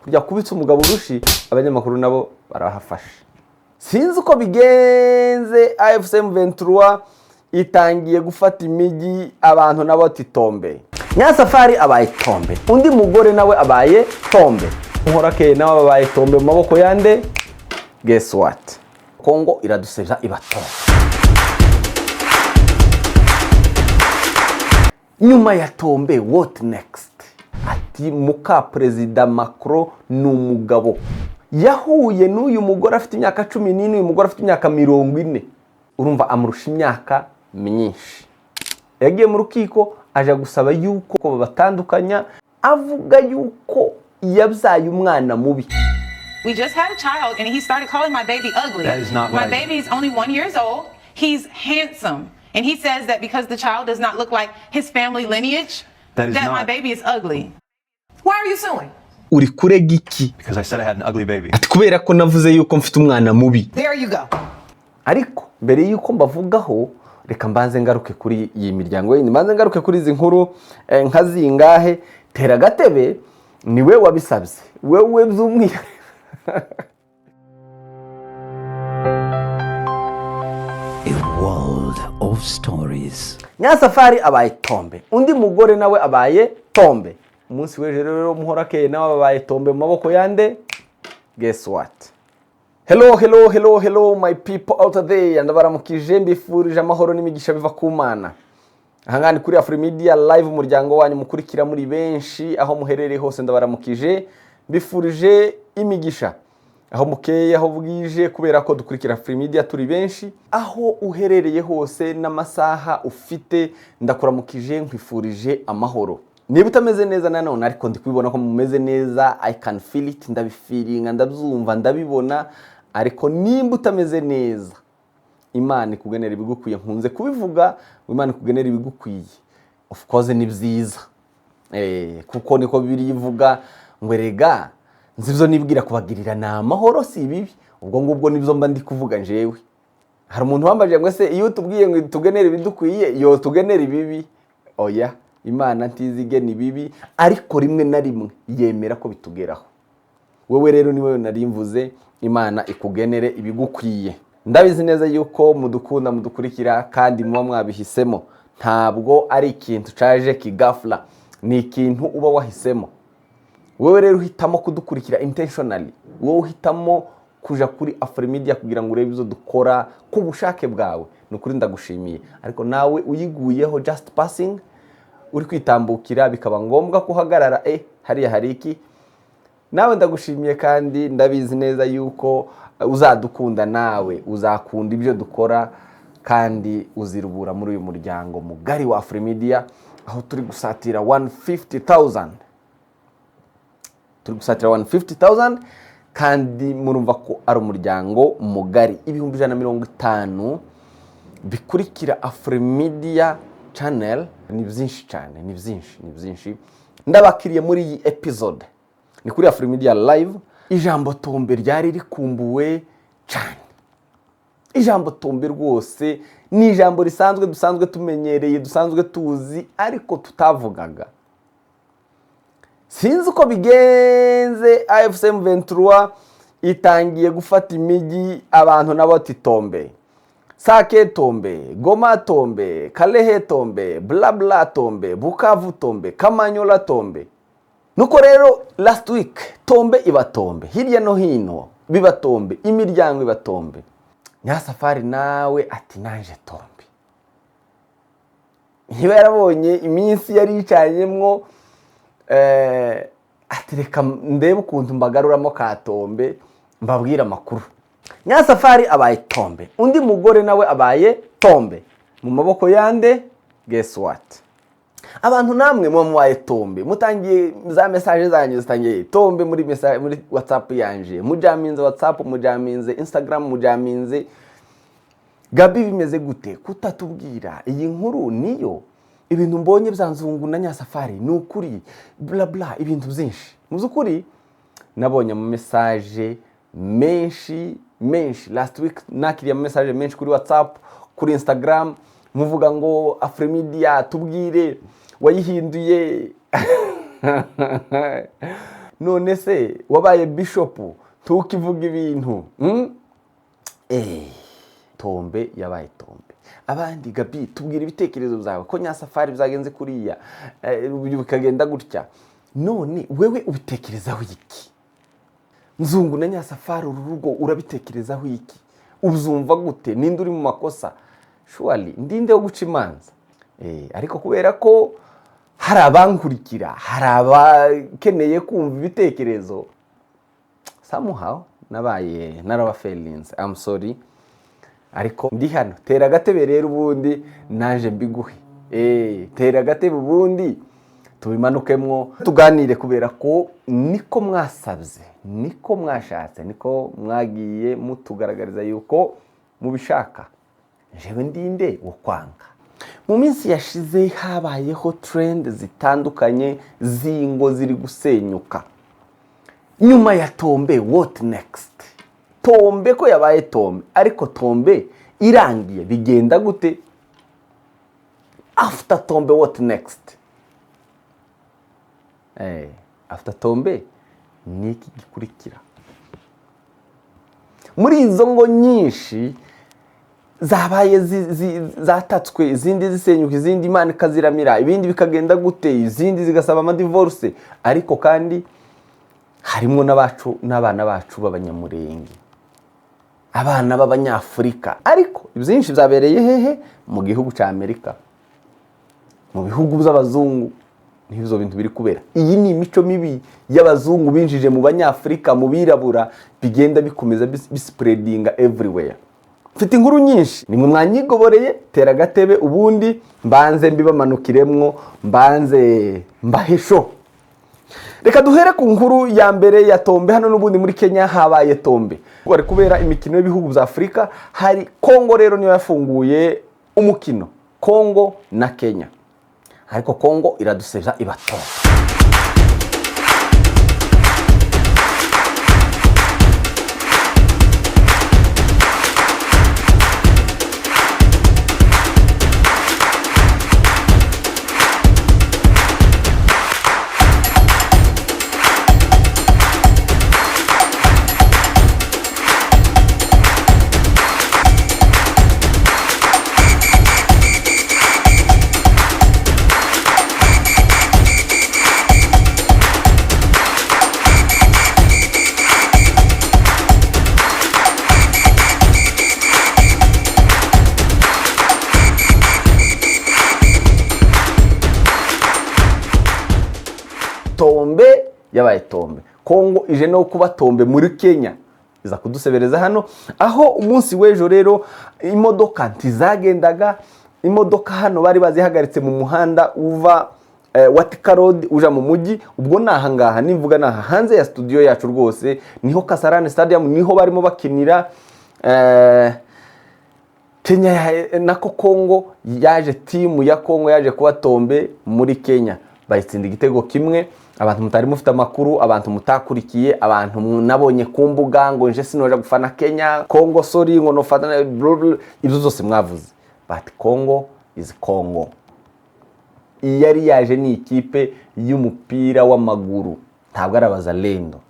kujya kubitsa umugabo urushi abanyamakuru nabo barahafashe. Sinzi uko bigenze, AFC M23 itangiye gufata imigi, abantu nabo titombe. Nyasafari abaye tombe, undi mugore nawe abaye tombe, Muhorakeye nawe abaye tombe mu maboko yande. Guess what? Kongo iradusebya ibatombe. Nyuma ya tombe, what next? Ati muka Perezida Macron ni umugabo yahuye n'uyu mugore afite imyaka 14, uyu mugore afite imyaka 40. Urumva amurusha imyaka myinshi. Yagiye mu rukiko aje gusaba yuko batandukanya, avuga yuko yabyaye umwana mubi. We just had a child and he started calling my baby ugly. That is not my right. baby is only 1 year old. He's handsome. And he says that because the child does not look like his family lineage, that my baby is ugly. Why are you suing? Uri kurega iki? Because I said I had an ugly baby. Ati kubera ko navuze yuko mfite umwana mubi. There you go. Ariko mbere yuko mbavugaho, reka mbanze ngaruke kuri iyi miryango yindi, mbanze ngaruke kuri izi nkuru nka zingahe. Tera gatebe niwe wabisabye, wewe byumwiye. A world of stories. Nyasafari abaye tombe, undi mugore nawe abaye tombe. Umunsi weje rero Muhorakeye nawe abaye tombe mu maboko yande. Guess what? Hello my people out there, ndabaramukije mbifurije amahoro n'imigisha biva ku Mana. Ahangani kuri Afrimedia live, umuryango wanyu mukurikira muri benshi aho muherereye hose, ndabaramukije mbifurije imigisha aho mukeye aho bwije, kubera ko dukurikira Afrimedia turi benshi. Aho uherereye hose n'amasaha ufite, ndakuramukije nkwifurije amahoro. Niba utameze neza nanone ariko ndi kubibona ko mumeze neza, I can feel it, ndabifiringa, ndabyumva, ndabibona. Ariko nimba utameze neza, Imana ikugenera ibigukwiye. Nkunze kubivuga, Imana ikugenera ibigukwiye. Of course ni byiza, kuko niko biri ivuga ngo rega nzivyo nibwira kubagirira na amahoro si bibi. Ubwo ngubwo nibyo mba ndi kuvuga njewe. Hari umuntu wambaje ngo se iyo tubwiye ngo tugenere ibidukwiye yo tugenera ibibi. Oya, Imana ntizigena ibibi, ariko rimwe na rimwe yemera ko bitugeraho. Wewe rero niwe narimvuze, Imana ikugenere ibigukwiye. Ndabizi neza yuko mudukunda, mudukurikira, kandi muba mwabihisemo. Ntabwo ari ikintu caje kigafla, ni ikintu uba wahisemo. Wewe rero uhitamo kudukurikira intentionally, wowe uhitamo kuja kuri Afrimedia kugira ngo urebe izo dukora ku bushake bwawe. Nukuri ndagushimiye. Ariko nawe uyiguyeho just passing, uri kwitambukira bikaba ngombwa kuhagarara, hariya hari iki, nawe ndagushimiye, kandi ndabizi neza yuko uzadukunda, nawe uzakunda ibyo dukora, kandi uzirubura muri uyu muryango mugari wa Afrimedia, aho turi gusatira 150,000. Turi gusatira 150,000, kandi murumva ko ari umuryango mugari. 150 bikurikira Afrimedia channel. Ni byinshi cyane, ni byinshi. Ndabakiriye muri iyi episode. Ni kuri Afrimedia live. Ijambo tombe ryari rikumbuwe cyane. Ijambo tombe rwose ni ijambo risanzwe dusanzwe tumenyereye, dusanzwe tuzi, ariko tutavugaga. Sinzi uko bigenze, AFC M23 itangiye gufata imigi, abantu nabo titombe. Sake tombe, Goma tombe, Kalehe tombe, Blabla tombe, Bukavu tombe, Kamanyola tombe. Nuko rero last week tombe ibatombe, hirya no hino bibatombe, imiryango ibatombe. Nyasafari nawe ati nanje tombe. Niba yarabonye iminsi yari yicanyemwo, ati reka ndebe ukuntu mbagaruramo ka tombe mbabwira amakuru. Nyasafari abaye tombe, undi mugore nawe abaye tombe mu maboko yande. Guess what? Abantu namwe mubaye tombe, mutangiye za message zanyu zitangiye tombe muri message, muri WhatsApp yanje mujaminze WhatsApp, mujaminze Instagram, mujaminze Gabi. Bimeze gute kutatubwira iyi nkuru? Niyo ibintu mbonye byanzungu na Nyasafari nukuri bla bla, ibintu byinshi muzukuri nabonye mu message menshi. Last week nakiriye message menshi kuri WhatsApp, kuri Instagram, muvuga ngo Afrimedia tubwire wayihinduye. none se wabaye bishop tukivuga ibintu Tombe yabaye Tombe. Abandi Gabi tubwira ibitekerezo byawe ko Nyasafari byagenze kuriya bikagenda gutya, none wewe ubitekerezaho iki? Nzungu na Nyasafari urugo urabitekerezaho iki? Uzumva gute? Ninde uri mu makosa? Surely ndinde wo guca imanza. Ariko kubera ko hari abankurikira, hari abakeneye kumva ibitekerezo, somehow nabaye narabafelins. I'm sorry, ariko ndi hano. Tera agatebe rero ubundi naje mbiguhe. Tera agatebe ubundi tubimanukemwo tuganire, kubera ko niko mwasabye, niko mwashatse, niko mwagiye mutugaragariza yuko mubishaka. Jewe ndinde wo kwanga. Mu minsi yashize habayeho trend zitandukanye zingo ziri gusenyuka. Nyuma ya Tombe, what next? Tombe ko yabaye Tombe, ariko Tombe irangiye bigenda gute? After Tombe, what next? After Tombe niki gikurikira? Muri izo ngo nyinshi zabaye zatatswe, izindi zisenyuka, izindi Imana ikaziramira, ibindi bikagenda gute, izindi zigasaba amadivorce, ariko kandi harimo n'abana bacu b'abanyamurenge, abana b'abanyafurika. Ariko ibyinshi byabereye hehe? Mu gihugu cya Amerika, mu bihugu by'abazungu nizo bintu biri kubera. Iyi ni imico mibi y'abazungu binjije mu banyafurika, mu birabura, bigenda bikomeza bispreadinga everywhere. Mfite inkuru nyinshi, nimwe mwanyigoboreye. Tera agatebe ubundi mbanze mbibamanukiremwo, mbanze mbahesho. Reka duhere ku nkuru ya mbere ya Tombe. Hano n'ubundi muri Kenya habaye Tombe, bari kubera imikino y'ibihugu bya Afrika. Hari Kongo rero niyo yafunguye umukino, Kongo na Kenya, ariko Kongo iradusebya ibatora. Tombe yabaye Tombe. Kongo ije no kuba Tombe muri Kenya, iza kudusebereza hano. Aho umunsi w'ejo rero imodoka ntizagendaga. Imodoka hano bari bazihagaritse mu muhanda uva Watika Road uja mu mujyi. Ubwo nahangaha nimvuga naha hanze ya studio yacu rwose niho Kasarani Stadium, niho barimo bakinira Kenya nako Kongo yaje, timu ya Kongo yaje kuba Tombe muri Kenya. Bayitsinda igitego kimwe. Abantu mutari mufite amakuru, abantu mutakurikiye, abantu nabonye ku mbuga ngo nje sinoja gufana Kenya, Kongo sorry ngo nofana, ibyo zose mwavuze. But Kongo is Kongo. Iyari yaje ni ikipe y'umupira w'amaguru, ntabwo arabazalendo.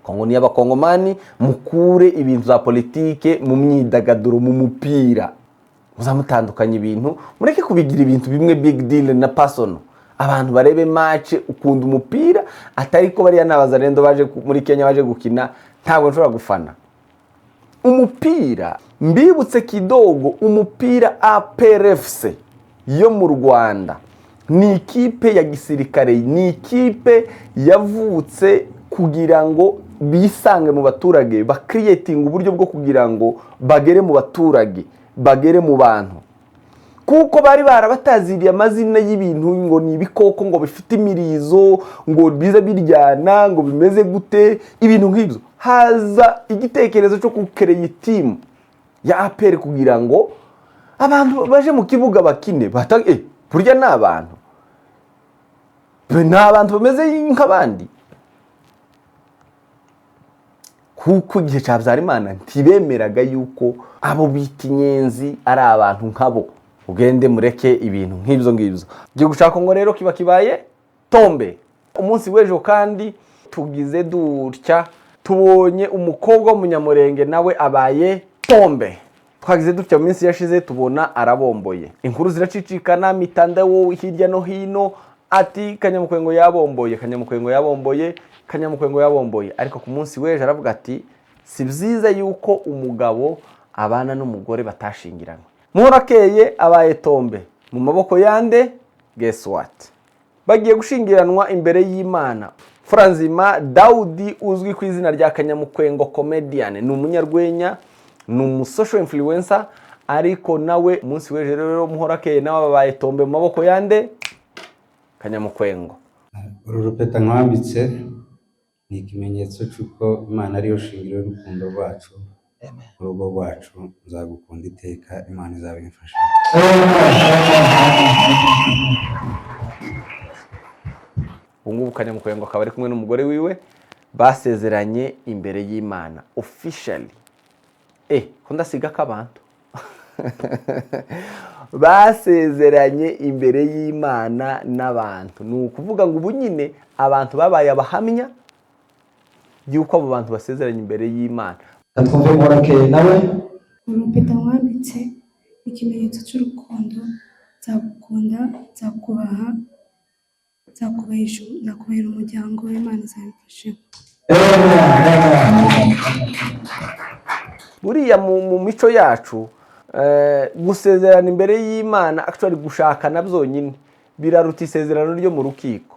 Kongo ni y'abakongomani. Mukure ibintu za politike mu myidagaduro, mu mupira muzamutandukanye ibintu, mureke kubigira ibintu bimwe big deal na personal. Abantu barebe match, ukunda umupira, atari ko bari n'abazalendo baje muri Kenya baje gukina, ntabwo nshobora gufana umupira. Mbibutse kidogo, umupira APRFC yo mu Rwanda ni ikipe ya gisirikare, ni ikipe yavutse kugira ngo bisange mu baturage, ba creating uburyo bwo kugira ngo bagere mu baturage, bagere mu bantu. Kuko bari barabataziriye amazina y'ibintu ngo ni ibikoko, ngo bifite imirizo, ngo biza biryana, ngo bimeze gute, ibintu nk'ibyo. Haza igitekerezo cyo kukereye team ya APR kugira ngo abantu baje mu kibuga bakine, burya n'abantu bameze nk'abandi. Kuko igihe cya Habyarimana ntibemeraga yuko abo bita inyenzi ari abantu nkabo. Ugende mureke ibintu nk'ibyo ngibyo. Giye gushaka ngo rero kiba kibaye Tombe. Umunsi w'ejo kandi tugize dutya tubonye umukobwa w'umunyamurenge nawe abaye tombe. Twagize dutya mu minsi yashize tubona arabomboye. Inkuru ziracicikana mitandao hirya no hino ati Kanyamukwengo yabomboye, Kanyamukwengo yabomboye, Kanyamukwengo yabomboye. Ariko ku munsi weje aravuga ati si byiza yuko umugabo abana n'umugore batashingirana. Muhorakeye abaye tombe mu maboko yande. Guess what? Bagiye gushingiranwa imbere y'Imana. Franzima Daudi uzwi ku izina rya Kanyamukwengo comedian ni umunyarwenya, ni umusocial influencer, ariko nawe munsi weje rero Muhorakeye nawe abaye tombe mu maboko yande Kanyamukwengo. Uru rupeta nkwambitse ni ikimenyetso cy'uko Imana ariyo shingiro y'urukundo rwacu. Urugo rwacu nzagukunda iteka, Imana izabimfasha. Ubungubu Kanyamukwengo akaba ari kumwe n'umugore wiwe basezeranye imbere y'Imana officially. Ko ndasiga akabantu basezeranye imbere y'Imana n'abantu. Ni ukuvuga ngo ubu nyine abantu babaye abahamya yuko abo bantu basezeranye imbere y'Imana. Twumve Muhorakeye nawe. Urupeta nkwambitse ikimenyetso cy'urukundo, nzagukunda, nzakubaha, nzakubahira umuryango w'Imana izabimfasha. Buriya mu mico yacu gusezerana imbere y'Imana actually gushakana byonyine biraruta isezerano ryo mu rukiko.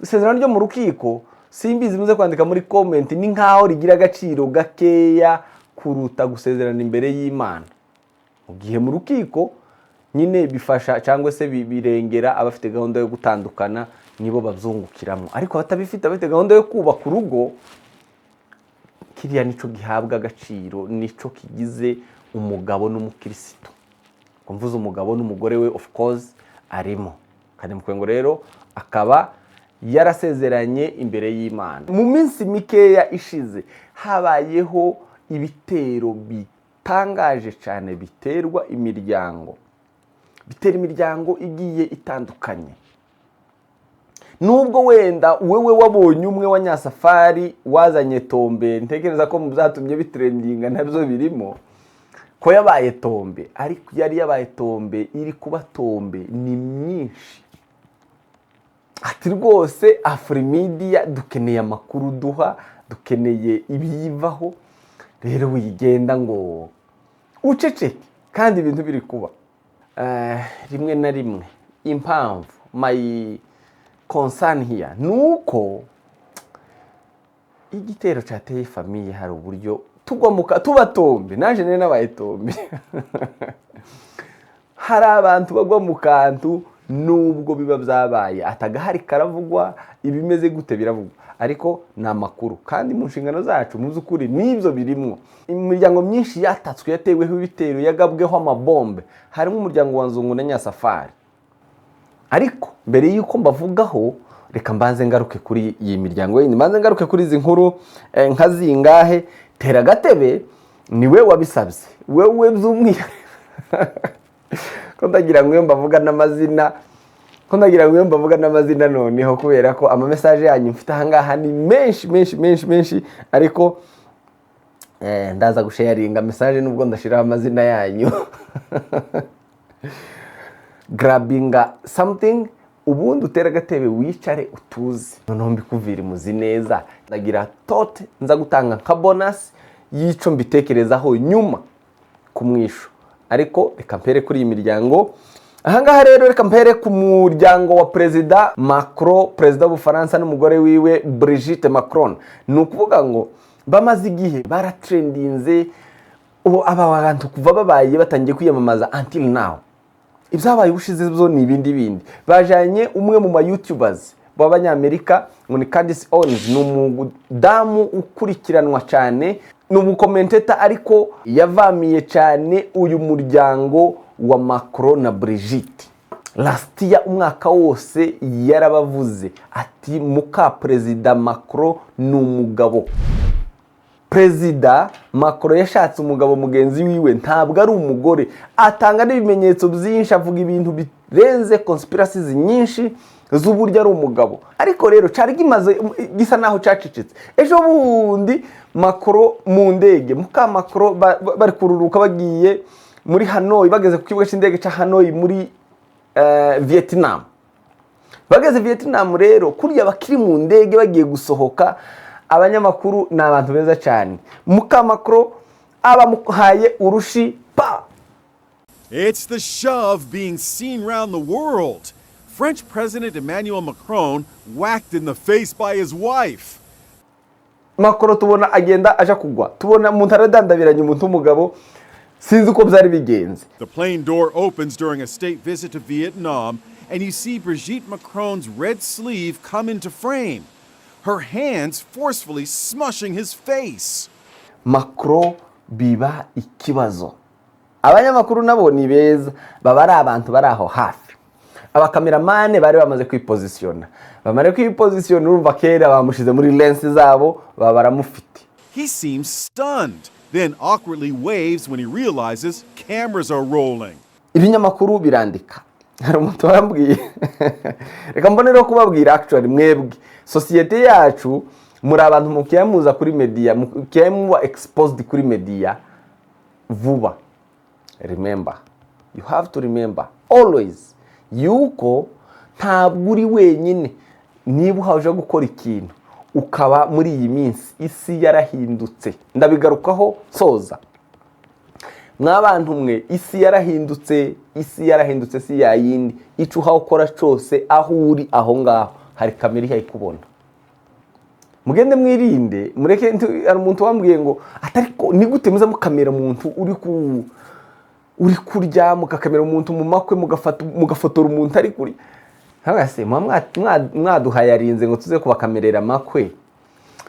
Isezerano ryo mu rukiko simbizi muze kwandika muri comment ni nkaho rigira agaciro gakeya kuruta gusezerana imbere y'Imana. Mu gihe mu rukiko nyine bifasha cyangwa se birengera abafite gahunda yo gutandukana nibo babyungukiramo, ariko abatabifite abafite gahunda yo kubaka urugo kiriya nico gihabwa agaciro, nico kigize umugabo n'umukristo. Kumvuza umugabo n'umugore we of course arimo. Kanyamukwengo rero akaba yarasezeranye imbere y'Imana. Mu minsi mikeya ishize habayeho ibitero bitangaje cyane biterwa imiryango. Bitera imiryango igiye itandukanye. Nubwo wenda wewe wabonye umwe wa Nyasafari wazanye tombe, ntekereza ko mu byatumye bitrendinga nabyo birimo ko yabaye tombe, ariko yari yabaye tombe iri kuba tombe ni myinshi. Ati rwose Afrimedia dukeneye amakuru duha, dukeneye ibiyivaho, rero wigenda ngo uceceke kandi ibintu biri kuba. Rimwe na rimwe impamvu my concern here nuko igitero cyateye famille hari uburyo tugwa tuba tombe, naje nene nabaye tombe. Hari abantu bagwa mu kantu nubwo biba byabaye atagahari karavugwa, ibimeze gute biravugwa, ariko na makuru kandi mu nshingano zacu mu zukuri nibyo birimwo. Imiryango myinshi yatatswe yateweho ibitero yagabweho amabombe, harimo umuryango wa Nzungu na Nyasafari. Ariko mbere yuko mbavugaho reka mbanze ngaruke kuri iyi miryango yindi, mbanze ngaruke kuri izi nkuru nka zingahe. Tera gatebe niwe wabisabye, wewe byumwiye ko ndagira ngo mbavuga n'amazina, noneho kubera ko ama message yanyu mfite ahangaha ni menshi, ariko ndaza gusharinga message nubwo ndashiraho amazina yanyu. Grabbinga something ubundi utera gatebe wicare utuze, noneho mbikuvira imuzi neza. Ndagira tote nza gutanga nka bonus yico mbitekerezaho nyuma kumwisho, ariko reka mpere kuri iyi miryango. Ahangaha rero reka mpere ku muryango wa Perezida Macron, Perezida w'Ubufaransa n'umugore wiwe Brigitte Macron. Ni ukuvuga ngo bamaze igihe baratrendinze, aba bantu kuva babaye batangiye kwiyamamaza until now. Ibyabaye ubushize byo ni ibindi. Bajanye umwe mu YouTubers b'Abanyamerika ngo ni Candace Owens, ni umudamu ukurikiranwa cyane, ni umukomenteta ariko yavamiye cyane uyu muryango wa Macron na Brigitte. Last year umwaka wose yarabavuze ati muka Perezida Macron ni umugabo. Perezida Macron yashatse umugabo mugenzi wiwe, ntabwo ari umugore. Atanga n'ibimenyetso byinshi, avuga ibintu birenze conspiracies nyinshi z'uburyo ari umugabo. Ariko rero cyari gimaze gisa naho cacicitse. Ejo bundi Macron mu ndege, muka Macron bari kururuka bagiye muri Hanoi, bageze ku kibuga cy'indege cya Hanoi muri Vietnam. Bageze Vietnam rero kuriya bakiri mu ndege bagiye gusohoka, abanyamakuru ni abantu beza cyane. Muka Macron abamuhaye urushi pa. It's the shove being seen around the world. French President Emmanuel Macron whacked in the face by his wife. Macron tubona agenda aja kugwa, tubona umuntu aradandabiranye umuntu umugabo, sinzi uko byari bigenze. The plane door opens during a state visit to Vietnam, and you see Brigitte Macron's red sleeve come into frame, her hands forcefully smushing his face. Macron biba ikibazo. Abanyamakuru nabo ni beza, baba ari abantu bari aho hafi. Abakameramane bari bamaze kwipozisiona. Bamare kwipozisiona urumva kera bamushize muri lens zabo, baba baramufite. He seems stunned, then awkwardly waves when he realizes cameras are rolling. Ibinyamakuru birandika. Hari umuntu wambwiye. Reka mbonero kubabwira actually mwebwe. Societe yacu muri abantu mukiyamuza kuri media, mukiyamuwa exposed kuri media vuba. Remember, you have to remember always yuko ntabwo uri wenyine. Niba uhaje gukora ikintu ukaba muri iyi minsi isi yarahindutse, ndabigarukaho soza. Mwabantu mwe isi yarahindutse si yayindi. Ico uha ukora cyose aho uri aho ngaho hari kamera ihayikubona. Mugende mwirinde, mureke ari umuntu wambwiye ngo atariko ni gute muza mukamera umuntu uri kurya, mukakamera umuntu mu makwe, mugafotora umuntu ari kuri. Hagase mwaduhayarinze ngo tuze kubakamerera makwe.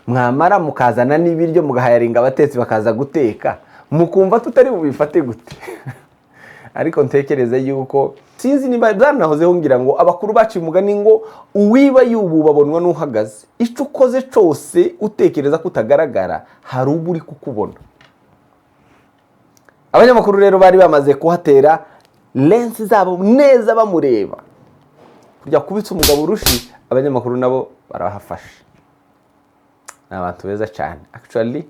Mwamara mukazana n'ibiryo mugahayaringa abatetsi bakaza guteka. Mukumva tutari bubifate gute. Ariko ntekereze yuko sinzi niba byanahozeho ngira ngo abakuru baci umugani ngo uwiba yubu babonwa n'uhagaze. Ico ukoze cyose utekereza kutagaragara hari uburi kukubona. Abanyamakuru rero bari bamaze kuhatera lens zabo neza bamureba. Kujya kubitsa umugabo urushi, abanyamakuru nabo barahafashe. N'abantu beza cyane. Actually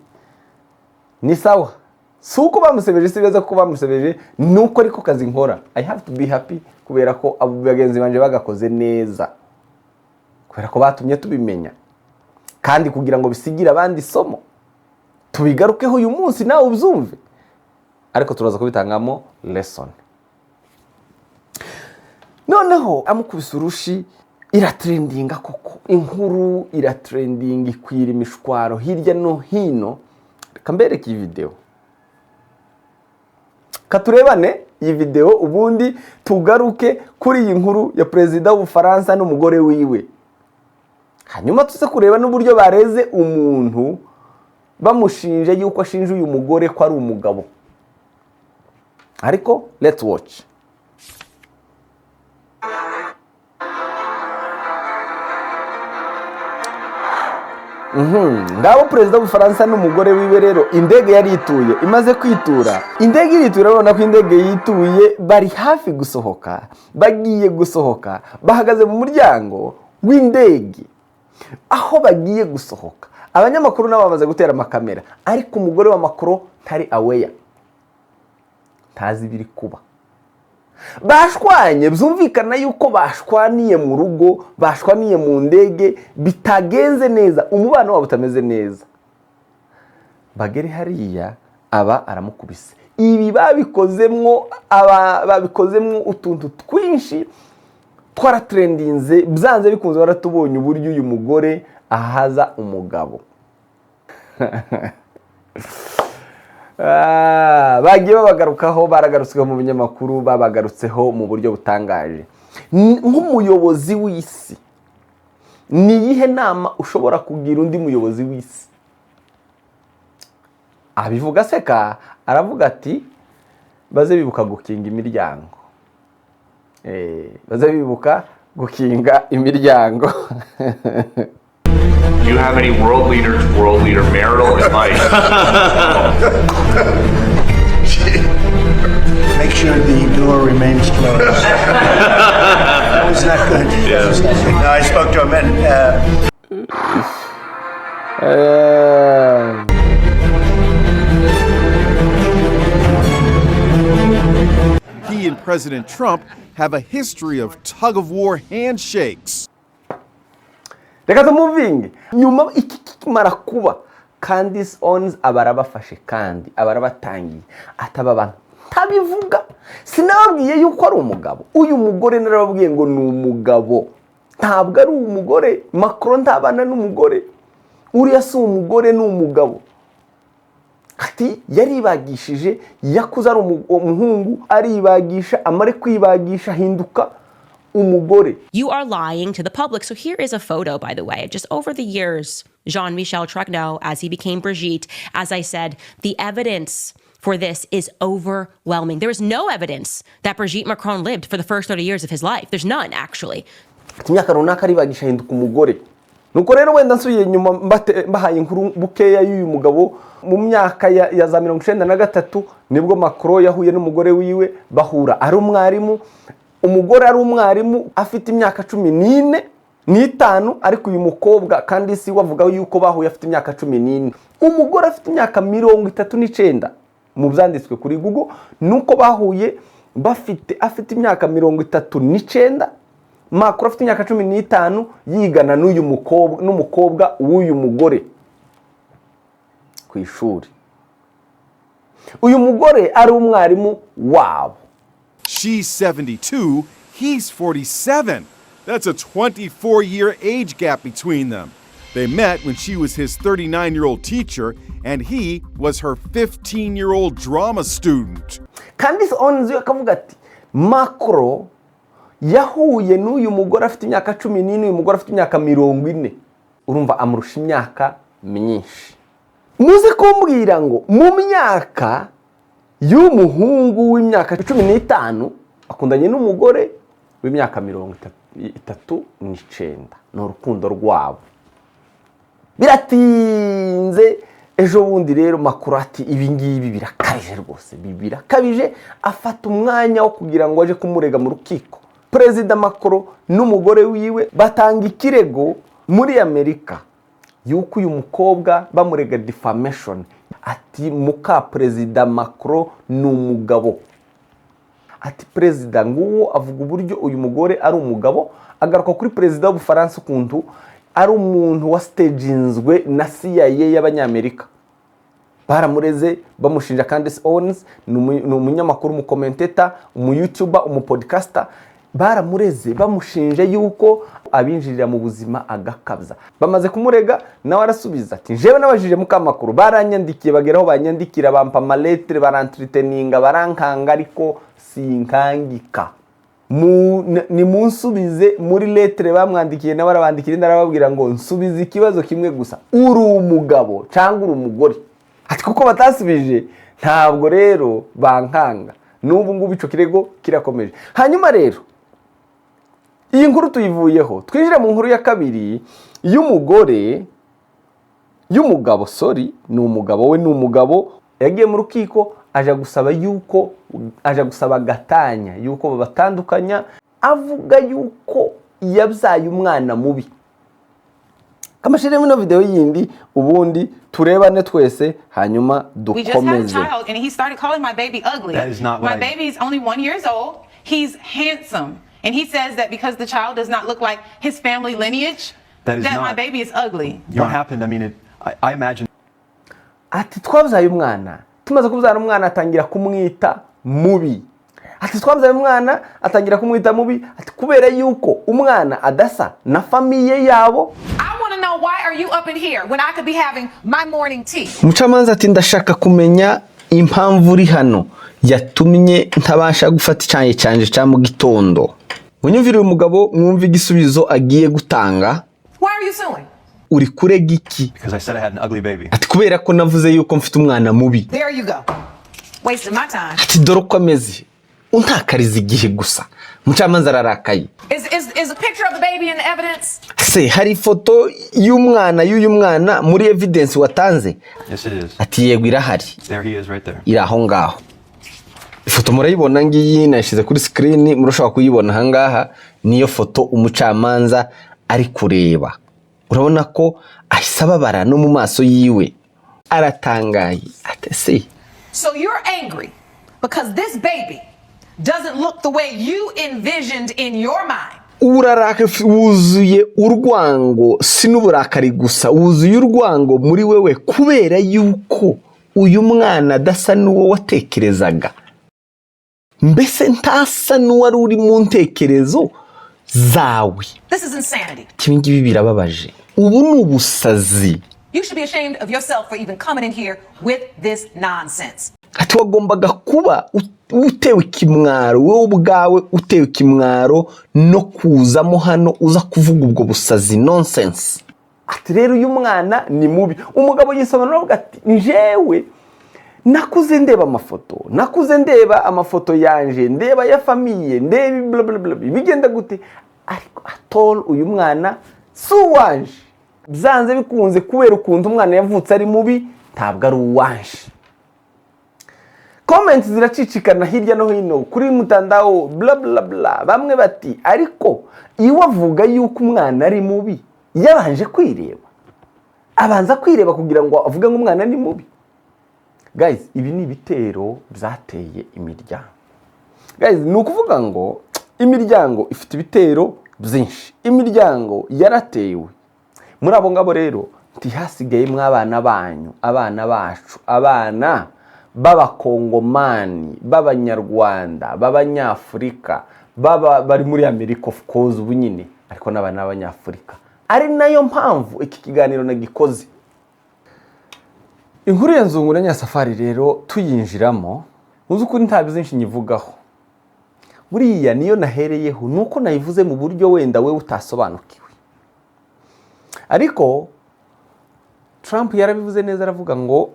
ni sawa. Suko bamusebeje si beza ko bamusebeje, nuko ariko kazi nkora. I have to be happy kubera ko abo bagenzi banje bagakoze neza. Kubera ko batumye tubimenya. Kandi kugira ngo bisigira abandi somo. Tubigarukeho uyu munsi nawe ubyumve. Ariko turaza kubitangamo lesson. Noneho amukubise urushi iratrendinga koko. Inkuru iratrendinga ikwira imishwaro hirya no hino. Kambereke iyi video. Katurebane iyi video ubundi tugaruke kuri iyi nkuru ya Perezida w'Ubufaransa n'umugore wiwe. Hanyuma tuze kureba n'uburyo bareze umuntu bamushinje yuko ashinje uyu mugore ko ari umugabo. Ariko let's watch. Ngabo Perezida w'Ubufaransa n'umugore wiwe rero indege yari ituye imaze kwitura. Indege iritura urabona ko indege yituye bari hafi gusohoka, bagiye gusohoka, bahagaze mu muryango w'indege. Aho bagiye gusohoka, abanyamakuru nabo bamaze gutera amakamera, ariko umugore wa Macron ntari aware. Tazi biri kuba. Bashwanye, byumvikana yuko bashwaniye mu rugo, bashwaniye mu ndege, bitagenze neza, umubano wabo utameze neza. Bagere hariya aba aramukubise. Ibi babikozemwo utuntu twinshi twaratrendinze, byanze bikunze baratubonye uburyo uyu mugore ahaza umugabo. Bagiye babagarukaho, baragarutsweho mu binyamakuru, babagarutseho mu buryo butangaje. Nk'umuyobozi w'isi, ni iyihe nama ushobora kugira undi muyobozi w'isi? Abivuga seka, aravuga ati baze bibuka gukinga imiryango. Baze bibuka gukinga imiryango. Do you have any world leader marital advice? Make sure the door remains closed. That was not good. Yes. No, I spoke to him and He and President Trump have a history of tug-of-war handshakes. reka tumuvinge nyuma iki kimara kuba Candace Owens abarabafashe kandi abarabatangiye ataba abantu tabivuga sinababwiye yuko ari umugabo uyu mugore narababwiye ngo ni umugabo ntabwo ari umugore Macron ntabana n'umugore uriya si umugore ni umugabo ati yaribagishije yakuze ari umuhungu aribagisha amare kwibagisha hinduka umugore. You are lying to the public. So here is a photo, by the way. Just over the years, Jean-Michel Tragneau, as he became Brigitte, as I said, the evidence for this is overwhelming. There is no evidence that Brigitte Macron lived for the first 30 years of his life. There's none, actually. Imyaka runaka aribagisha hinduka umugore. Nuko rero wenda nsubiye nyuma mbahaye inkuru bukeya y'uyu mugabo mu myaka ya za 1993 nibwo Macron yahuye n'umugore wiwe bahura ari umwarimu. Umugore ari umwarimu afite imyaka 14 ariko uyu mukobwa kandi si wavuga yuko bahuye afite imyaka 14. Umugore afite imyaka 39 mu byanditswe kuri Google nuko bahuye afite imyaka 39. Macron afite imyaka 15 yigana n'umukobwa w'uyu mugore ku ishuri. Uyu mugore ari umwarimu wabo. She's 72, he's 47. That's a 24-year age gap between them. They met when she was his 39-year-old teacher and he was her 15-year-old drama student. Candace Owens akavuga ati Macron yahuye n'uyu mugore afite imyaka 14 uyu mugore afite imyaka 40. Urumva amurusha imyaka myinshi. Muze kumbwira ngo mu myaka y'umuhungu w'imyaka 15 akundanye n'umugore w'imyaka 39 no rukundo rwabo. Biratinze ejo bundi rero Macron ati ibi ngibi birakabije rwose birakabije afata umwanya wo kugira ngo aje kumurega mu rukiko. Perezida Macron n'umugore wiwe batanga ikirego muri Amerika yuko uyu mukobwa bamurega defamation. Ati muka Perezida Macron ni umugabo. Ati Perezida nguwo avuga uburyo uyu mugore ari umugabo agaruka kuri Perezida w'Ubufaransa ukuntu ari umuntu wa staginzwe na CIA y'Abanyamerika. Baramureze bamushinja Candace Owens ni umunyamakuru umukomenteta umu-YouTuber umu-podcaster baramureze bamushinja yuko abinjirira mu buzima agakabza. Bamaze kumurega nawe arasubiza ati jewe nabajije mukamakuru baranyandikiye bageraho banyandikira bampa maletre barantreteninga barankanga ariko sinkangika ni munsubize muri letre bamwandikiye nawe arabandikira ndarababwira ngo nsubize ikibazo kimwe gusa uri umugabo cyangwa uri umugore. Ati kuko batasubije ntabwo rero bankanga n'ubu ngubu ico kirego kirakomeje. Hanyuma rero iyi nkuru tuyivuyeho twinjira mu nkuru ya kabiri y'umugabo ni umugabo we ni umugabo yagiye mu rukiko aja gusaba gatanya yuko babatandukanya avuga yuko yabyaye umwana mubi. Kamashire mu video yindi ubundi turebane twese hanyuma dukomeze. We just had a child and he started calling my baby ugly. That is not my baby is only 1 year old. He's handsome. And he says that because the child does not look like his family lineage, that my baby is ugly. What happened? I mean, I imagine. Ati twabyaye umwana, tumaze kubyara umwana atangira kumwita mubi. Ati twabyaye umwana atangira kumwita mubi, ati kubera yuko umwana adasa na famiye yabo. I want to know why are you up in here when I could be having my morning tea? Mucamanza ati ndashaka kumenya impamvu uri hano yatumye ntabasha gufata icyayi cyanje cya mu gitondo. Munyumvire uyu mugabo mwumva igisubizo agiye gutanga. Why are you suing? Uri kurega iki? Because I said I had an ugly baby. Ati kubera ko navuze yuko mfite umwana mubi. There you go. Wasting my time. Ati dore uko ameze. Untakariza igihe gusa. Mucamanza ararakaye. Is a picture of the baby in the evidence? Se hari foto y'uyu mwana muri evidence watanze? Yes it is. Ati yego irahari. There he is right there. Iraho ngaho. Ifoto murayibona ngiyi nashize kuri screen murashobora kuyibona hangaha niyo foto umucamanza ari kureba. Urabona ko ahise ababara no mu maso yiwe, aratangaye atese. So you're angry because this baby doesn't look the way you envisioned in your mind. Uraraka wuzuye urwango, sinuburakari gusa, wuzuye urwango muri wewe kubera yuko uyu mwana adasa n'uwo watekerezaga. Mbese ntasa n'uwari uri mu ntekerezo zawe. This is insanity. Ibingibi birababaje. Ubu ni ubusazi. You should be ashamed of yourself for even coming in here with this nonsense. Ati wagombaga kuba utewe kimwaro, wowe ubwawe utewe kimwaro no kuzamo hano uza kuvuga ubwo busazi nonsense. Ati rero uyu mwana ni mubi. Umugabo yisobanura avuga ati njewe nakuze ndeba amafoto, nakuze ndeba amafoto yanje, ndeba ya famiye, ndeba bla bla bla, bigenda gute? Ariko atol uyu mwana si uwanje. Byanze bikunze kubera ukuntu umwana yavutse ari mubi, ntabwo ari uwanje. Comments ziracicikana hirya no hino kuri mutandao bla bla bla. Bamwe bati ariko iyo avuga yuko umwana ari mubi yabanje kwireba, abanza kwireba kugira ngo avuge ngo umwana ni mubi. Guys, ibi ni ibitero byateye imiryango. Guys, ni ukuvuga ngo imiryango ifite ibitero byinshi, imiryango yaratewe. Muri abo ngabo rero ntihasigaye mw'abana banyu, abana bacu, abana b'abakongomani, b'abanyarwanda, b'abanyafurika, bari muri Amerika of course ubu nyine, ariko n'abana b'abanyafurika. Ari nayo mpamvu iki kiganiro nagikoze. Inkuru ya Nzungu na Nyasafari rero tuyinjiramo, muzi ukuri nta byinshi nyivugaho. Buriya niyo nahereyeho nuko nayivuze mu buryo wenda we utasobanukiwe. Ariko Trump yarabivuze neza, aravuga ngo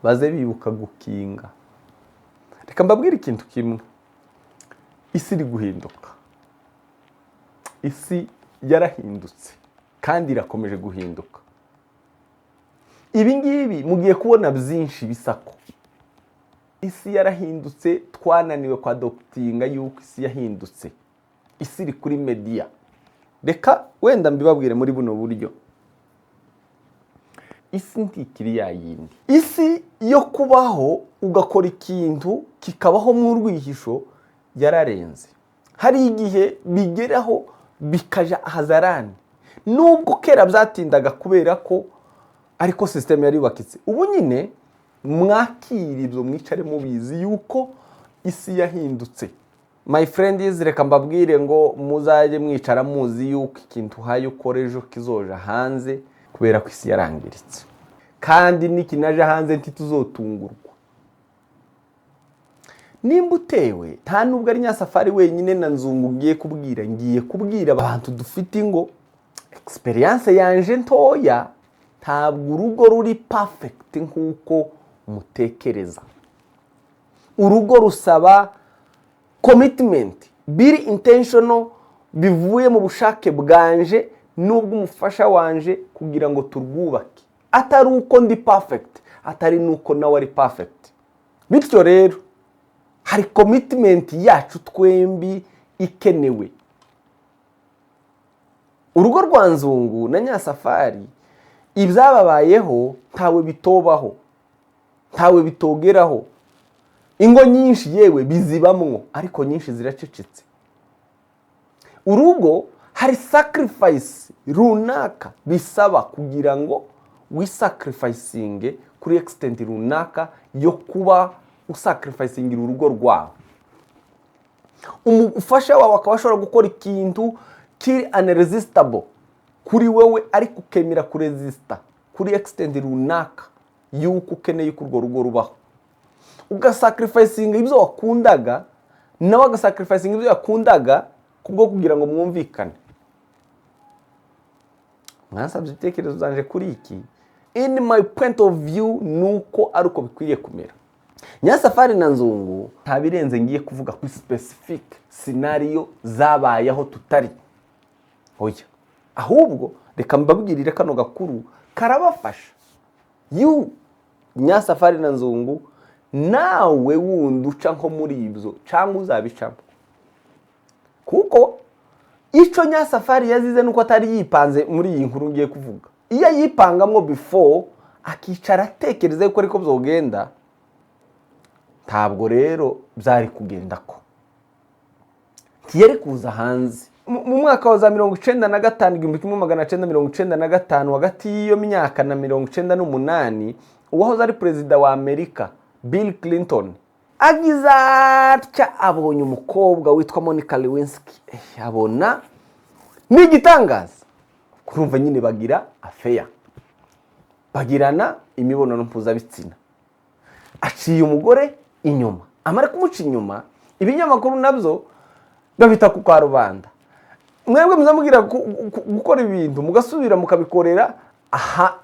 baze bibuka gukinga. Reka mbabwire ikintu kimwe, isi iri guhinduka. Isi yarahindutse kandi irakomeje guhinduka. Ibi ngibi mugiye kubona byinshi bisako. Isi yarahindutse, twananiwe kwa adoptinga yuko isi yahindutse. Isi iri kuri media. Reka wenda mbibabwire muri buno buryo. Isi ntikiri ya yindi. Isi yo kubaho ugakora ikintu kikabaho mu rwihisho yararenze. Hari igihe bigeraho bikaja hazarani. Nubwo kera byatindaga kubera ko ariko system yari yubakitse. Ubu nyine mwakira ibyo mwicare mubizi yuko isi yahindutse. My friends, reka mbabwire ngo muzaje mwicara muzi yuko ikintu hayo korejo kizoja hanze kubera ko isi yarangiritse. Kandi nikinaje hanze ntituzotungurwa. Nimba utewe nta nubwo ari Nyasafari wenyine na Nzungu ngiye kubwira abantu dufite ngo experience yanje ntoya, ntabwo urugo ruri perfect nkuko mutekereza. Urugo rusaba commitment, biri intentional, bivuye mu bushake bwanje nubwo umufasha wanje kugira ngo turwubake. Atari uko ndi perfect, atari nuko nawe ari perfect. Bityo rero hari commitment yacu twembi ikenewe. Urugo rwa Nzungu na Nyasafari ibyababayeho ntawe bitobaho, ntawe bitogeraho. Ingo nyinshi yewe bizibamwo, ariko nyinshi ziracecetse. Urugo hari sacrifice runaka bisaba kugira ngo wisacrificing kuri extent runaka yo kuba usacrificing urugo rwawe. Umufasha wawe akabashobora gukora ikintu kiri unresistable kuri wewe, ariko ukemera kuresista kuri extent runaka yuko ukeneye ko urwo rugo rubaho. Ugasacrificing ibyo wakundaga, nawe agasacrificing ibyo yakundaga kubwo kugira ngo mwumvikane. Mwasabye ibitekerezo zanje kuri iki. In my point of view nuko aruko bikwiye kumera. Nyasafari na Nzungu nta birenze ngiye kuvuga ku specific scenario zabayeho tutari. Oya, ahubwo reka mbabwirire kano gakuru karabafasha. Nyasafari na Nzungu nawe wundi uca nko muri ibyo cyangwa uzabicamo. kuko icyo Nyasafari yazize nuko atari yipanze muri iyi nkuru ngiye kuvuga. Iyo yipangamwo before akicara atekereza yuko ariko byogenda, ntabwo rero byari kugenda ko ntiyari kuza hanze. Mu mwaka wa 1995 1995 hagati y'iyo myaka na 1998 uwahoze ari perezida wa Amerika Bill Clinton agize atya abonye umukobwa witwa Monica Lewinsky. Abona n'igitangaza, kurumva nyine bagira affair, bagirana imibonano mpuzabitsina. Aciye umugore inyuma, amara kumuca inyuma, ibinyamakuru nabyo babita ku karubanda. Mwebwe muzamugira gukora ibintu mugasubira mukabikorera aha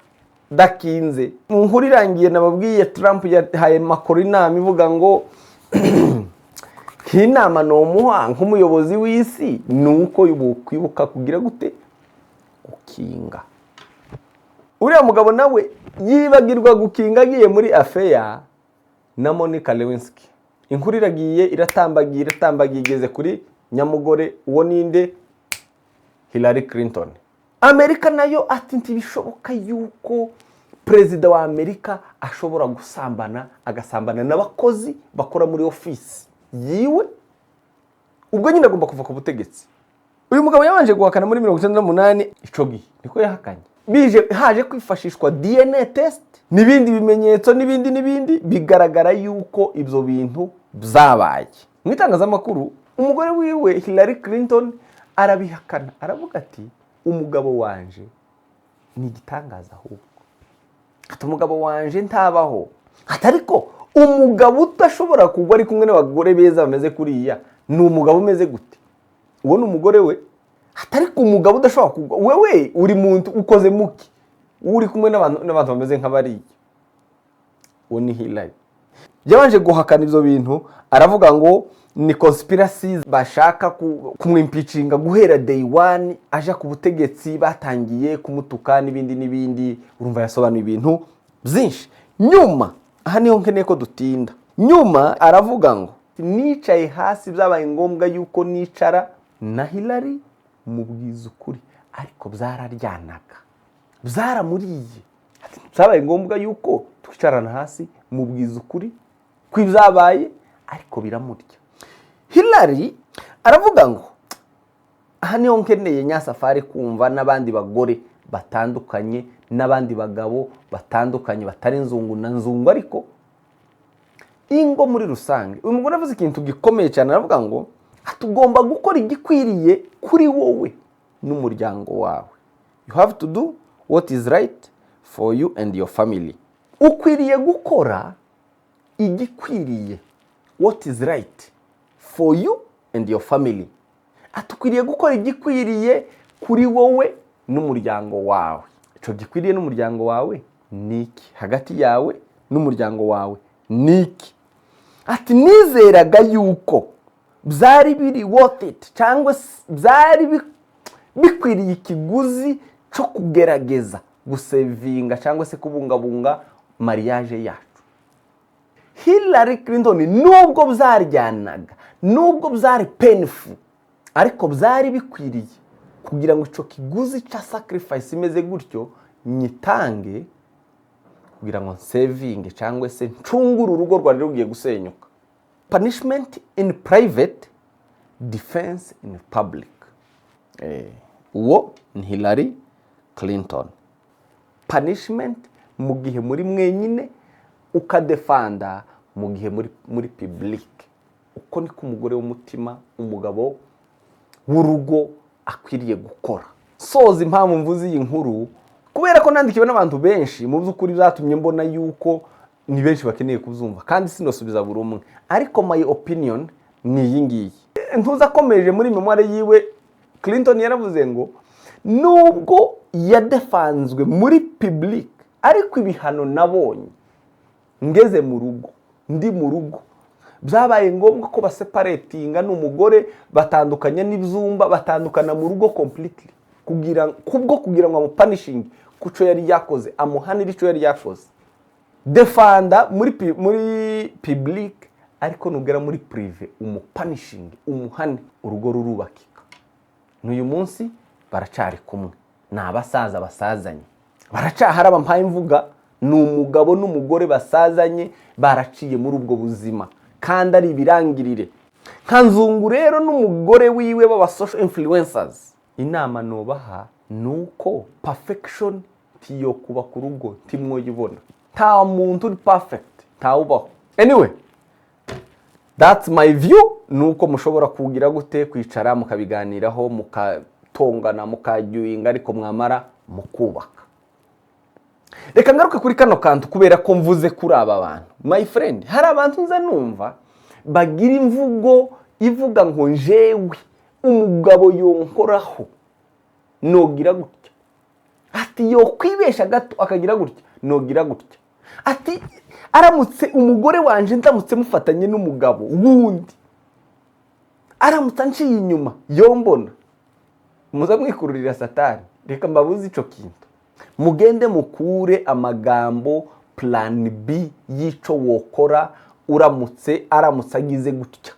dakinze. Mu nkuru irangiye nababwiye Trump yahaye Macron inama ivuga ngo inama nomuha nk'umuyobozi w'isi nuko kwibuka kugira gute gukinga. Uriya mugabo nawe yibagirwa gukinga agiye muri affair na Monica Lewinsky. Inkuru iragiye iratambagiye igeze kuri nyamugore uwo ninde Hillary Clinton. Amerika nayo ati ntibishoboka yuko perezida wa Amerika ashobora agasambana n'abakozi bakora muri office yiwe, ubwo nyine agomba kuva ku butegetsi. Uyu mugabo yabanje guhakana muri 1998 ico gihe niko yahakanye. Haje kwifashishwa DNA test n'ibindi bimenyetso n'ibindi bigaragara yuko ibyo bintu byabaye. Mu itangazamakuru umugore wiwe Hillary Clinton arabihakana, aravuga ati umugabo wanje ni igitangaza ahubwo. Ati umugabo wanje ntabaho. Atariko umugabo utashobora kugwa ari kumwe n'abagore beza bameze kuriya ni umugabo umeze gute? Uwo ni umugore we. Atariko umugabo udashobora kugwa, wewe uri muntu ukoze muki uri kumwe n'abantu bameze nk'abariya. Uwo ni Hillary. Yabanje guhakana ibyo bintu, aravuga ngo ni conspiracies bashaka kumwimpeachinga guhera day one aje ku butegetsi, batangiye kumutuka n'ibindi. Urumva yasobanuye ibintu byinshi. Nyuma aha niho nkeneye ko dutinda. Nyuma aravuga ngo nicaye hasi byabaye ngombwa yuko nicara na Hillary mubwiza ukuri, ariko byararyanaga, byaramuriye. Byabaye ngombwa yuko twicarana hasi mubwiza ukuri kw'ibyabaye, ariko biramurya. Hillary aravuga ngo aha niho nkeneye Nyasafari kumva n'abandi bagore batandukanye n'abandi bagabo batandukanye batari nzungu na nzungu, ariko ingo muri rusange. Uyu mugore avuze ikintu gikomeye cyane, aravuga ngo tugomba gukora igikwiriye kuri wowe n'umuryango wawe. You have to do what is right for you and your family. Ukwiriye gukora igikwiriye, what is right for you and your family. Atukwiriye gukora igikwiriye kuri wowe n'umuryango wawe. Ico gikwiriye n'umuryango wawe niki? Hagati yawe n'umuryango wawe niki? Ati nizeraga yuko byari biri worth it, cyangwa byari bikwiriye ikiguzi cyo kugerageza gusevinga cyangwa se kubungabunga mariage yacu. Hillary Clinton nubwo byaryanaga, nubwo byari painful, ariko byari bikwiriye kugira ngo ico kiguzi cha sacrifice imeze gutyo nyitange kugira ngo saving cyangwa se ncungura urugo rwari rugiye gusenyuka. Punishment in private, defense in public. Uwo ni Hillary Clinton. Punishment mu gihe muri mwenyine, ukadefanda mu gihe muri public. Uko niko umugore w'umutima, umugabo w'urugo akwiriye gukora. Soza impamvu mvuze iyi nkuru kubera ko nandikiwe n'abantu benshi, mu by'ukuri byatumye mbona yuko ni benshi bakeneye kubyumva, kandi sinosubiza buri umwe, ariko my opinion ni iyi ngiyi. Ntuzakomeje muri memoire yiwe Clinton yaravuze ngo nubwo yadefanzwe muri public, ariko ibihano nabonye ngeze mu rugo, ndi mu rugo, byabaye ngombwa ko baseparatinga n'umugore, batandukanye n'ibyumba, batandukana mu rugo completely, kugira ngo amupunishing kuco yari yakoze, amuhanira ico yari yakoze. Defanda muri public, ariko nugera muri prive umupanishingi umuhane urugo rurubakika. N'uyu munsi baracari kumwe, ni abasaza basazanye, baracahari abampaye mvuga, ni umugabo n'umugore basazanye baraciye muri ubwo buzima kandi ari ibirangirire. Nka Nzungu rero n'umugore wiwe baba social influencers, inama nobaha nuko perfection tiyo kuba ku rugo timwoyibona. Nta muntu uri perfect, ntawubaho. Anyway, that's my view. Nuko mushobora kugira gute kwicara mukabiganiraho mukatongana mukajuinga ariko mwamara mukubaka. Reka ngaruke kuri kano kantu kubera ko mvuze kuri aba bantu. My friend, hari abantu nza numva bagira imvugo ivuga ngo njewe umugabo yonkoraho nogira gutya, ati yo kwibesha gato akagira gutya nogira gutya, ati aramutse umugore wanje ndamutse mufatanye n'umugabo wundi aramutse nciye inyuma yombona muza mwikururira Satani. Reka mbabuze ico kintu, mugende mukure amagambo plan B yico wokora aramutse agize gutya.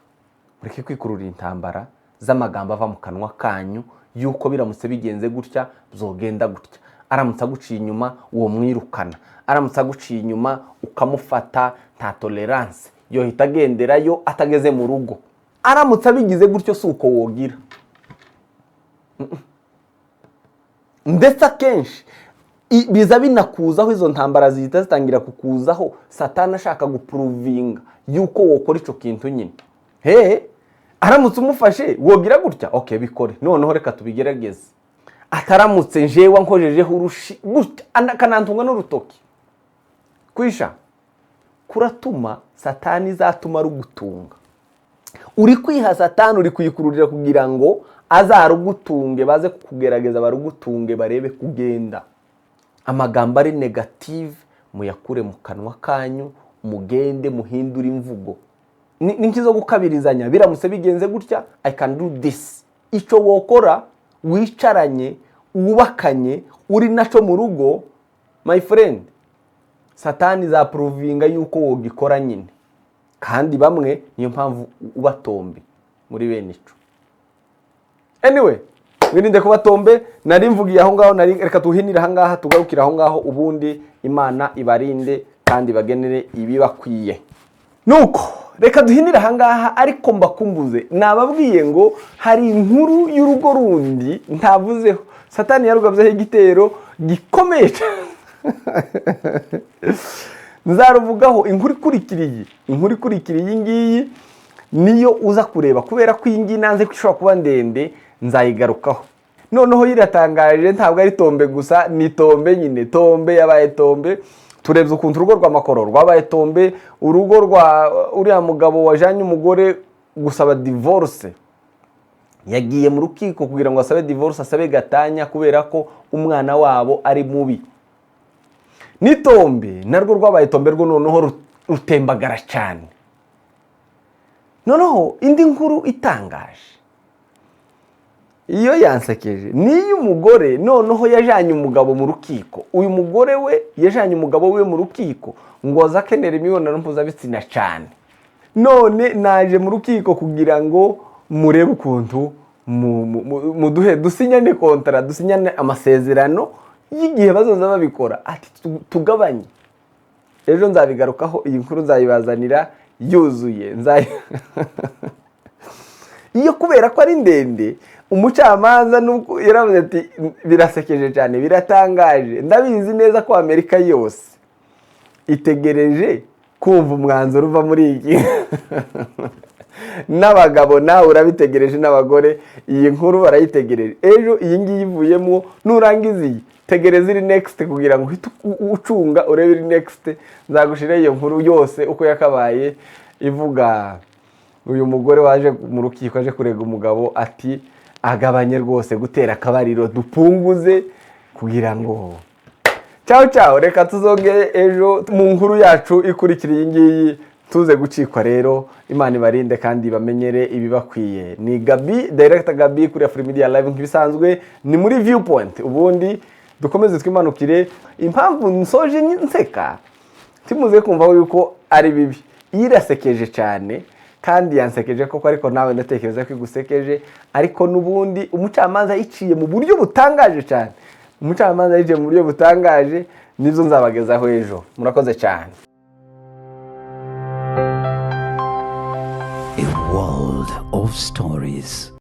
Mureke kwikururira intambara z'amagambo ava mu kanwa kanyu yuko biramutse bigenze gutya bizogenda gutya. Aramutse aguciye inyuma uwo mwirukana, aramutse aguciye inyuma ukamufata nta tolerance yohita agenderayo atageze mu rugo. Aramutse abigize gutyo suko wogira. Ndetse akenshi biza binakuzaho izo ntambara zihita zitangira kukuzaho Satani ashaka guprovinga yuko wokora ico kintu nyine. Aramutse umufashe wogira gutya, okay bikore, noneho reka tubigerageze. Ataramutse njewe nkojejeho urushi gutya kanantunga n'urutoki kwisha, kuratuma Satani zatuma rugutunga. Uri kwiha Satani, uri kuyikururira kugira ngo azarugutunge, baze kukugerageza barugutunge barebe kugenda. Amagambo ari negative muyakure mu kanwa kanyu, mugende muhindura imvugo. Ninkizo gukabirizanya, biramutse bigenze gutya I can do this. Ico wokora wicaranye ubakanye uri naco mu rugo, my friend, Satani za provinga yuko wogikora nyine. Kandi bamwe niyo mpamvu ubatombe muri bene ico. Anyway, wirinde kubatombe, nari mvugiye aho ngaho, nari reka tuhinira aha ngaha tugarukira aho ngaho, ubundi Imana ibarinde kandi bagenere ibibakwiye. Nuko reka duhinira aha ngaha, ariko mbakumbuze nababwiye ngo hari inkuru y'urugo rundi ntavuzeho. Satani yarugabyeho igitero gikomeye. Nzaruvugaho inkuru ikurikiriye ngiyi niyo uza kureba, kubera ko iyi ngiyi nanze kwishobora kuba ndende nzayigarukaho. Noneho yiratangaje, ntabwo ari tombe gusa, ni tombe nyine, tombe yabaye tombe. Turebye ukuntu urugo rw'amakoro rwabaye tombe, urugo rwa uriya mugabo wajanye umugore gusaba divorce, yagiye mu rukiko kugira ngo asabe divorce, asabe gatanya kubera ko umwana wabo ari mubi. Nitombe narwo rwabaye tombe rwo, noneho rutembagara cyane. Noneho indi nkuru itangaje iyo yansekeje niyo umugore noneho yajanye umugabo mu rukiko. Uyu mugore we yajanye umugabo we mu rukiko ngo azakenera imibonano mpuzabitsina cyane. None naje mu rukiko kugira ngo murebe ukuntu muduhe dusinyane kontara, dusinyane amasezerano y'igihe bazoza babikora, ati tugabanye. Ejo nzabigarukaho, iyi nkuru nzayibazanira yuzuye. Iyo kubera ko ari ndende, umucamanza nuko yaravuze ati birasekeje cyane, biratangaje, ndabizi neza ko Amerika yose itegereje kumva umwanzuro uva muri iki. N'abagabo nawe urabitegereje, n'abagore iyi nkuru barayitegereje. Ejo iyi ngiyi ivuyemo, nurangiza iyi tegereza iri next kugira ngo ucunga urebe iri next. Nzagushira iyo nkuru yose uko yakabaye, ivuga uyu mugore waje mu rukiko aje kurega umugabo ati agabanye rwose gutera akabariro, dupunguze kugira ngo ciao. Reka tuzongere ejo mu nkuru yacu ikurikira iyi ngiyi, tuze gucikwa rero. Imana ibarinde kandi bamenyere ibibakwiye. Ni Gabi, Director Gabi kuri Free Media Live nk'ibisanzwe, ni muri Viewpoint. Ubundi dukomeze twimanukire. Impamvu nsoje nseka timuze kumva yuko ari bibi, irasekeje cyane kandi yansekeje koko, ariko nawe ndatekereza ko igusekeje, ariko n'ubundi umucamanza yiciye mu buryo butangaje cyane. Umucamanza yiciye mu buryo butangaje, nizo nzabagezaho ejo. Murakoze cyane. A world of stories.